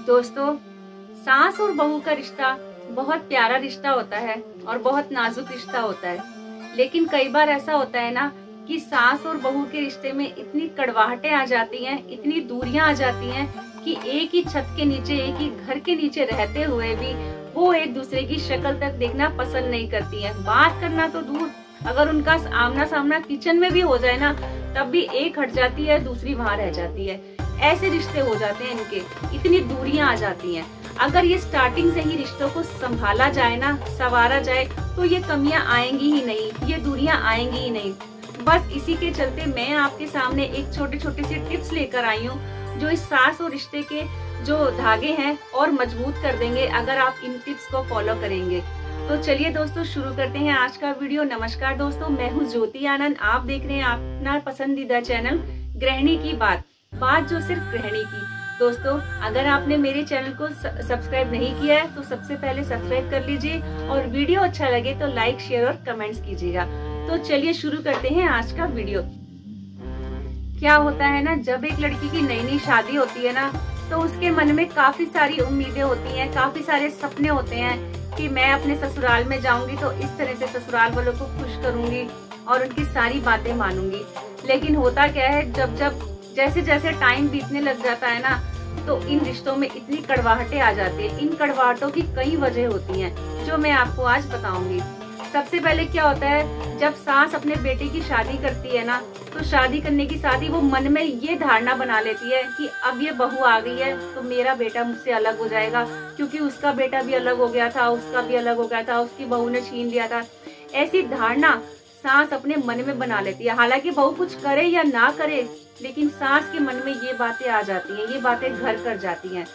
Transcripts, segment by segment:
दोस्तों, सास और बहू का रिश्ता बहुत प्यारा रिश्ता होता है और बहुत नाजुक रिश्ता होता है। लेकिन कई बार ऐसा होता है ना कि सास और बहू के रिश्ते में इतनी कड़वाहटें आ जाती हैं, इतनी दूरियां आ जाती हैं कि एक ही छत के नीचे, एक ही घर के नीचे रहते हुए भी वो एक दूसरे की शक्ल तक देखना पसंद नहीं करती हैं। बात करना तो दूर, अगर उनका आमना सामना किचन में भी हो जाए ना, तब भी एक हट जाती है, दूसरी वहां रह जाती है। ऐसे रिश्ते हो जाते हैं इनके, इतनी दूरियां आ जाती हैं। अगर ये स्टार्टिंग से ही रिश्तों को संभाला जाए ना, संवारा जाए, तो ये कमियां आएंगी ही नहीं, ये दूरियां आएंगी ही नहीं। बस इसी के चलते मैं आपके सामने एक छोटे छोटे से टिप्स लेकर आई हूँ, जो इस सास और रिश्ते के जो धागे हैं और मजबूत कर देंगे अगर आप इन टिप्स को फॉलो करेंगे। तो चलिए दोस्तों, शुरू करते हैं आज का वीडियो। नमस्कार दोस्तों, मैं हूँ ज्योति आनंद। आप देख रहे हैं अपना पसंदीदा चैनल गृहिणी की बात जो सिर्फ गृहिणी की। दोस्तों, अगर आपने मेरे चैनल को सब्सक्राइब नहीं किया है तो सबसे पहले सब्सक्राइब कर लीजिए और वीडियो अच्छा लगे तो लाइक, शेयर और कमेंट्स कीजिएगा। तो चलिए शुरू करते हैं आज का वीडियो। क्या होता है ना, जब एक लड़की की नई नई शादी होती है ना, तो उसके मन में काफी सारी उम्मीदें होती हैं, काफी सारे सपने होते हैं कि मैं अपने ससुराल में जाऊंगी तो इस तरह से ससुराल वालों को खुश करूंगी और उनकी सारी बातें मानूंगी। लेकिन होता क्या है, जैसे जैसे टाइम बीतने लग जाता है ना, तो इन रिश्तों में इतनी कड़वाहटें आ जाती है। इन कड़वाहटों की कई वजह होती हैं, जो मैं आपको आज बताऊंगी। सबसे पहले क्या होता है, जब सास अपने बेटे की शादी करती है ना, तो शादी करने की साथ ही वो मन में ये धारणा बना लेती है कि अब ये बहू आ गई है तो मेरा बेटा मुझसे अलग हो जाएगा, क्योंकि उसका बेटा भी अलग हो गया था, उसका भी अलग हो गया था, उसकी बहू ने छीन लिया था। ऐसी धारणा सास अपने मन में बना लेती है। हालांकि बहू कुछ करे या ना करे, लेकिन सास के मन में ये बातें आ जाती हैं, ये बातें घर कर जाती हैं।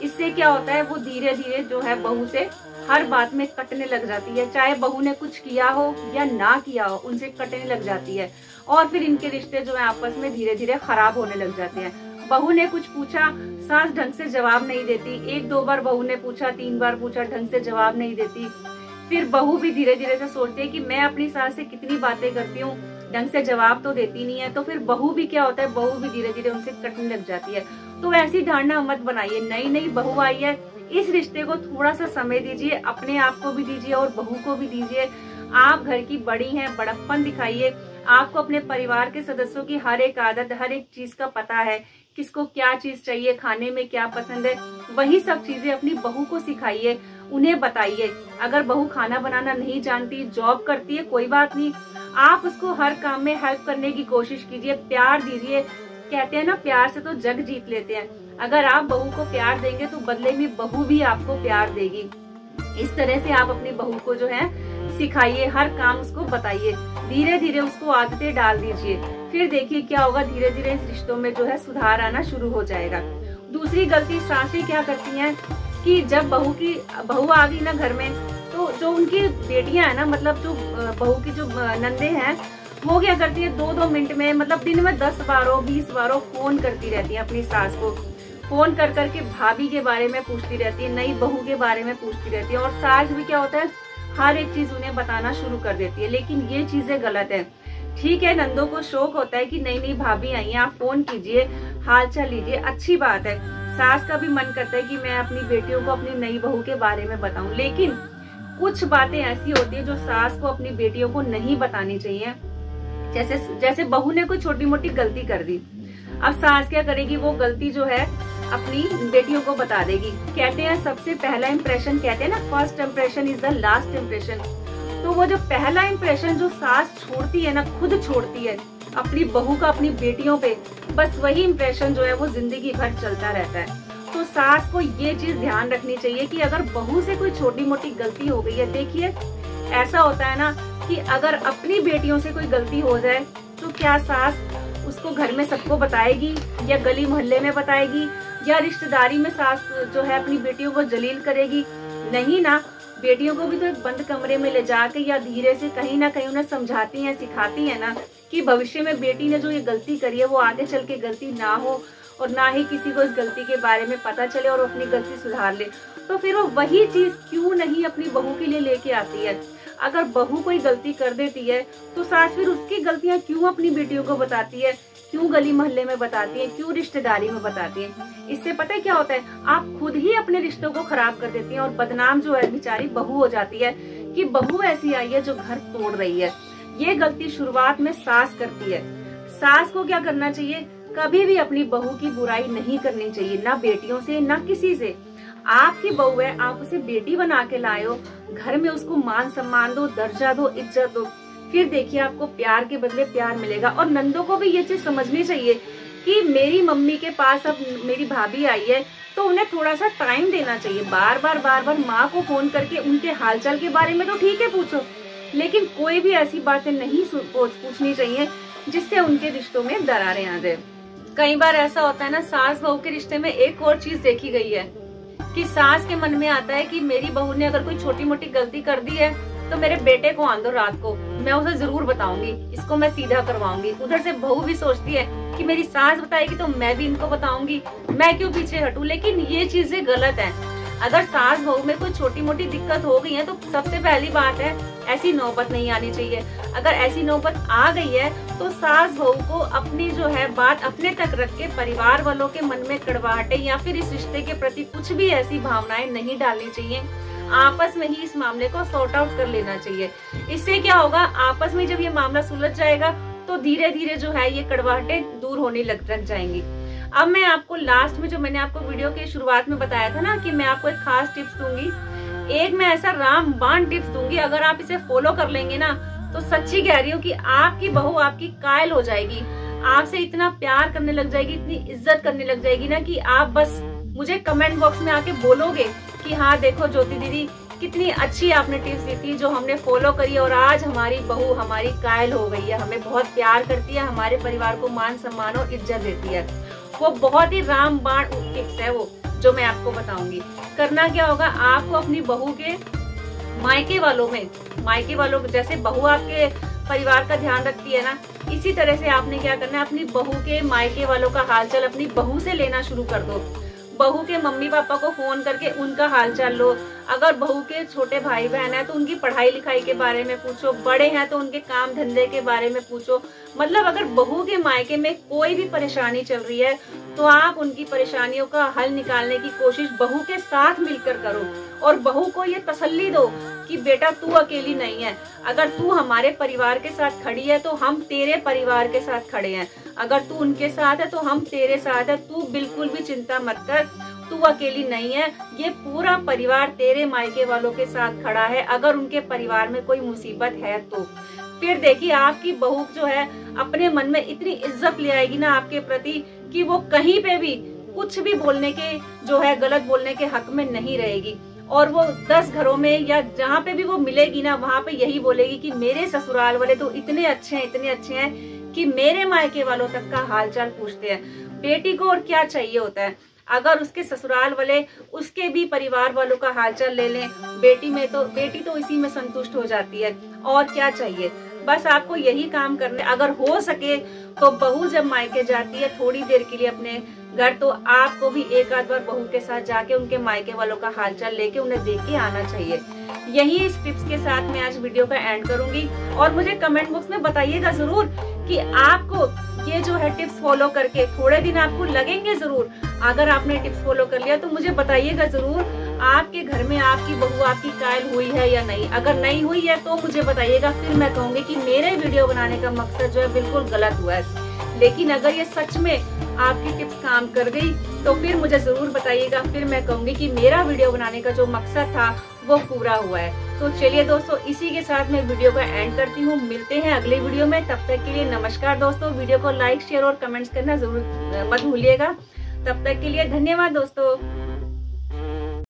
इससे क्या होता है, वो धीरे धीरे जो है बहू से हर बात में कटने लग जाती है। चाहे बहू ने कुछ किया हो या ना किया हो, उनसे कटने लग जाती है और फिर इनके रिश्ते जो है आपस में धीरे धीरे खराब होने लग जाते हैं। बहू ने कुछ पूछा, सास ढंग से जवाब नहीं देती। 1-2 बार बहू ने पूछा, 3 बार पूछा, ढंग से जवाब नहीं देती। फिर बहू भी धीरे धीरे से सोचती है कि मैं अपनी सास से कितनी बातें करती हूँ, ढंग से जवाब तो देती नहीं है। तो फिर बहू भी क्या होता है, बहू भी धीरे धीरे उनसे कटने लग जाती है। तो ऐसी धारणा मत बनाइए। नई नई बहू आई है, इस रिश्ते को थोड़ा सा समय दीजिए, अपने आप को भी दीजिए और बहू को भी दीजिए। आप घर की बड़ी हैं, बड़प्पन दिखाइए। आपको अपने परिवार के सदस्यों की हर एक आदत, हर एक चीज का पता है, किसको क्या चीज चाहिए, खाने में क्या पसंद है। वही सब चीजें अपनी बहू को सिखाइए, उन्हें बताइए। अगर बहू खाना बनाना नहीं जानती, जॉब करती है, कोई बात नहीं, आप उसको हर काम में हेल्प करने की कोशिश कीजिए, प्यार दीजिए। कहते हैं ना, प्यार से तो जग जीत लेते हैं। अगर आप बहू को प्यार देंगे तो बदले में बहू भी आपको प्यार देगी। इस तरह से आप अपनी बहू को जो है सिखाइए, हर काम उसको बताइए, धीरे धीरे उसको आदतें डाल दीजिए। फिर देखिए क्या होगा, धीरे धीरे इस रिश्तों में जो है सुधार आना शुरू हो जाएगा। दूसरी गलती सासें क्या करती हैं कि जब बहू आ गई ना घर में, तो जो उनकी बेटियां है ना, मतलब जो बहू की जो नंदे हैं, वो क्या करती है, 2-2 मिनट में, मतलब दिन में 10 बारों 20 बारों फोन करती रहती है अपनी सास को। फोन कर करके भाभी के बारे में पूछती रहती है, नई बहू के बारे में पूछती रहती है। और सास भी क्या होता है, हर एक चीज उन्हें बताना शुरू कर देती है। लेकिन ये चीजें गलत है। ठीक है, नंदों को शौक होता है कि नई नई भाभी आई है, आप फोन कीजिए, हाल चाल लीजिए, अच्छी बात है। सास का भी मन करता है कि मैं अपनी बेटियों को अपनी नई बहू के बारे में बताऊं। लेकिन कुछ बातें ऐसी होती है जो सास को अपनी बेटियों को नहीं बतानी चाहिए। जैसे बहू ने कोई छोटी मोटी गलती कर दी, अब सास क्या करेगी, वो गलती जो है अपनी बेटियों को बता देगी। कहते हैं सबसे पहला इम्प्रेशन, कहते हैं ना, first impression is the last impression. तो वो जो पहला इम्प्रेशन जो सास छोड़ती है ना, खुद छोड़ती है अपनी बहू का अपनी बेटियों पे, बस वही इम्प्रेशन जो है वो जिंदगी भर चलता रहता है। तो सास को ये चीज ध्यान रखनी चाहिए कि अगर बहू से कोई छोटी मोटी गलती हो गई है, देखिए ऐसा होता है ना कि अगर अपनी बेटियों से कोई गलती हो जाए तो क्या सास उसको घर में सबको बताएगी या गली मोहल्ले में बताएगी या रिश्तेदारी में सास जो है अपनी बेटियों को जलील करेगी? नहीं ना, बेटियों को भी तो एक बंद कमरे में ले जाके या धीरे से कहीं ना कहीं उन्हें समझाती हैं, सिखाती हैं ना, कि भविष्य में बेटी ने जो ये गलती करी है वो आगे चल के गलती ना हो और ना ही किसी को इस गलती के बारे में पता चले और अपनी गलती सुधार ले। तो फिर वो वही चीज क्यों नहीं अपनी बहू के लिए लेके आती है? अगर बहू कोई गलती कर देती है तो सास फिर उसकी गलतियां क्यों अपनी बेटियों को बताती है? क्यों गली मोहल्ले में बताती है, क्यों रिश्तेदारी में बताती है। इससे पता है क्या होता है, आप खुद ही अपने रिश्तों को खराब कर देती हैं और बदनाम जो है बेचारी बहू हो जाती है कि बहू ऐसी आई है जो घर तोड़ रही है। ये गलती शुरुआत में सास करती है। सास को क्या करना चाहिए, कभी भी अपनी बहू की बुराई नहीं करनी चाहिए, ना बेटियों से ना किसी से। आपकी बहू है, आप उसे बेटी बना के लाए हो, घर में उसको मान सम्मान दो, दर्जा दो, इज्जत दो, फिर देखिए आपको प्यार के बदले प्यार मिलेगा। और नंदों को भी ये चीज समझनी चाहिए कि मेरी मम्मी के पास अब मेरी भाभी आई है तो उन्हें थोड़ा सा टाइम देना चाहिए। बार बार माँ को फोन करके उनके हालचाल के बारे में तो ठीक है पूछो, लेकिन कोई भी ऐसी बातें नहीं पूछनी चाहिए जिससे उनके रिश्तों में दरारें आ जाए। कई बार ऐसा होता है ना, सास बहू के रिश्ते में एक और चीज देखी गई है कि सास के मन में आता है कि मेरी बहू ने अगर कोई छोटी मोटी गलती कर दी है तो मेरे बेटे को आन दो रात को, मैं उसे जरूर बताऊंगी, इसको मैं सीधा करवाऊंगी। उधर से बहू भी सोचती है कि मेरी सास बताएगी तो मैं भी इनको बताऊंगी, मैं क्यों पीछे हटूं। लेकिन ये चीजें गलत है। अगर सास बहू में कोई छोटी मोटी दिक्कत हो गई है तो सबसे पहली बात है ऐसी नौबत नहीं आनी चाहिए। अगर ऐसी नौबत आ गई है तो सास बहू को अपनी जो है बात अपने तक रख के परिवार वालों के मन में कड़वाहटें या फिर इस रिश्ते के प्रति कुछ भी ऐसी भावनाएं नहीं डालनी चाहिए। आपस में ही इस मामले को सॉर्ट आउट कर लेना चाहिए। इससे क्या होगा, आपस में जब ये मामला सुलझ जाएगा तो धीरे धीरे जो है ये कड़वाहटें दूर होने लग जाएंगी। अब मैं आपको लास्ट में जो मैंने आपको वीडियो के शुरुआत में बताया था ना कि मैं आपको एक खास टिप्स दूंगी, एक मैं ऐसा रामबाण टिप्स दूंगी, अगर आप इसे फॉलो कर लेंगे ना तो सच्ची कह रही हूँ कि आपकी बहू आपकी कायल हो जाएगी, आपसे इतना प्यार करने लग जाएगी, इतनी इज्जत करने लग जाएगी ना कि आप बस मुझे कमेंट बॉक्स में आके बोलोगे कि हाँ देखो ज्योति दीदी कितनी अच्छी आपने टिप्स दी थी जो हमने फॉलो करी और आज हमारी बहू हमारी कायल हो गई है, हमें बहुत प्यार करती है, हमारे परिवार को मान सम्मान और इज्जत देती है। वो बहुत ही रामबाण टिप्स है वो जो मैं आपको बताऊंगी। करना क्या होगा, आपको अपनी बहू के मायके वालों जैसे बहू आपके परिवार का ध्यान रखती है ना, इसी तरह से आपने क्या करना है, अपनी बहू के मायके वालों का हालचाल अपनी बहू से लेना शुरू कर दो। बहू के मम्मी पापा को फोन करके उनका हालचाल लो। अगर बहू के छोटे भाई बहन है तो उनकी पढ़ाई लिखाई के बारे में पूछो, बड़े हैं तो उनके काम धंधे के बारे में पूछो। मतलब अगर बहू के मायके में कोई भी परेशानी चल रही है तो आप उनकी परेशानियों का हल निकालने की कोशिश बहू के साथ मिलकर करो और बहू को ये तसल्ली दो कि बेटा तू अकेली नहीं है, अगर तू हमारे परिवार के साथ खड़ी है तो हम तेरे परिवार के साथ खड़े हैं, अगर तू उनके साथ है तो हम तेरे साथ है, तू बिल्कुल भी चिंता मत कर, तू अकेली नहीं है, ये पूरा परिवार तेरे मायके वालों के साथ खड़ा है, अगर उनके परिवार में कोई मुसीबत है तो। फिर देखिए आपकी बहू जो है अपने मन में इतनी इज्जत ले आएगी ना आपके प्रति कि वो कहीं पे भी कुछ भी बोलने के जो है गलत बोलने के हक में नहीं रहेगी और वो 10 घरों में या जहाँ पे भी वो मिलेगी ना वहाँ पे यही बोलेगी कि मेरे ससुराल वाले तो इतने अच्छे हैं कि मेरे मायके वालों तक का हालचाल पूछते हैं। बेटी को और क्या चाहिए होता है, अगर उसके ससुराल वाले उसके भी परिवार वालों का हालचाल ले लें, बेटी तो इसी में संतुष्ट हो जाती है। और क्या चाहिए, बस आपको यही काम करने। अगर हो सके तो बहू जब मायके जाती है थोड़ी देर के लिए अपने घर, तो आपको भी एक आध बार बहू के साथ जाके उनके मायके वालों का हालचाल लेके उन्हें देख के आना चाहिए। यही इस टिप्स के साथ मैं आज वीडियो का एंड करूंगी और मुझे कमेंट बॉक्स में बताइएगा जरूर कि आपको ये जो है टिप्स फॉलो करके थोड़े दिन आपको लगेंगे जरूर। अगर आपने टिप्स फॉलो कर लिया तो मुझे बताइएगा जरूर आपके घर में आपकी बहू आपकी कायल हुई है या नहीं। अगर नहीं हुई है तो मुझे बताइएगा, फिर मैं कहूंगी कि मेरे वीडियो बनाने का मकसद जो है बिल्कुल गलत हुआ है। लेकिन अगर ये सच में आपकी टिप्स काम कर गई तो फिर मुझे जरूर बताइएगा, फिर मैं कहूंगी कि मेरा वीडियो बनाने का जो मकसद था वो पूरा हुआ है। तो चलिए दोस्तों, इसी के साथ मैं वीडियो का एंड करती हूँ। मिलते हैं अगले वीडियो में, तब तक के लिए नमस्कार दोस्तों। वीडियो को लाइक शेयर और कमेंट्स करना जरूर मत भूलिएगा। तब तक के लिए धन्यवाद दोस्तों।